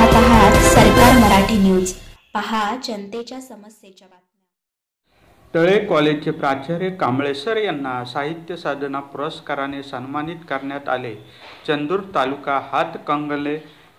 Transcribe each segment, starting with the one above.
पाहत आहात सरकार मराठी न्यूज. पहा जनतेच्या समस्येच्या बातम्या. तळे कॉलेजचे प्राचार्य कांबळे सर यांना साहित्य साधना पुरस्काराने सन्मानित करण्यात आले. चंदूर तालुका हातकणंगले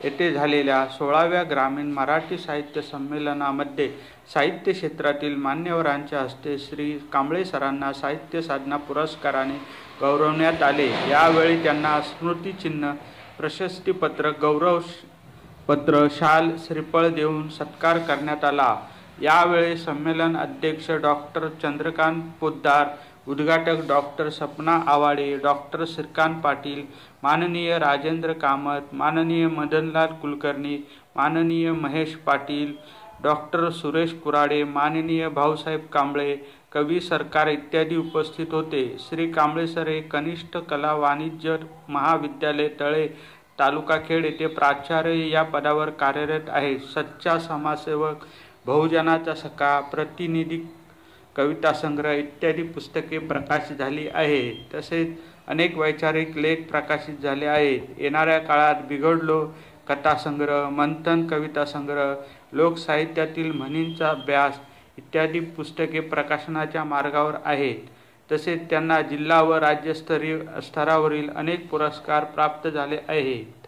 येथे झालेल्या 16व्या ग्रामीण मराठी साहित्य संमेलनामध्ये साहित्य क्षेत्रातील मान्यवरांच्या हस्ते श्री कांबळे सरांना साहित्य साधना पुरस्काराने गौरवण्यात आले. यावेळी त्यांना स्मृतिचिन्ह, प्रशस्तीपत्र, गौरवपत्र, शाल, श्रीफळ देऊन सत्कार करण्यात आला. यावेळी संमेलन अध्यक्ष डॉक्टर चंद्रकांत पोद्दार, उद्घाटक डॉक्टर सपना आवाडे, डॉक्टर श्रीकांत पाटील, माननीय राजेंद्र कामत, माननीय मदनलाल कुलकर्णी, माननीय महेश पाटील, डॉक्टर सुरेश कुराडे, माननीय भाऊसाहेब कांबळे, कवी सरकार इत्यादी उपस्थित होते. श्री कांबळे सर हे कनिष्ठ कला वाणिज्य महाविद्यालय तळे, तालुका खेड येथे प्राचार्य या पदावर कार्यरत आहेत. सच्चा समाजसेवक, बहुजनाचा सखा, प्रतिनिधी, कविता संग्रह इत्यादी पुस्तके प्रकाशित झाली आहेत. तसेच अनेक वैचारिक लेख प्रकाशित झाले आहेत. येणाऱ्या काळात बिघडलो कथासंग्रह, मंथन कविता संग्रह, लोकसाहित्यातील म्हणींचा अभ्यास इत्यादी पुस्तके प्रकाशनाच्या मार्गावर आहेत. तसेच त्यांना जिल्हा व राज्यस्तरीय स्तरावरील अनेक पुरस्कार प्राप्त झाले आहेत.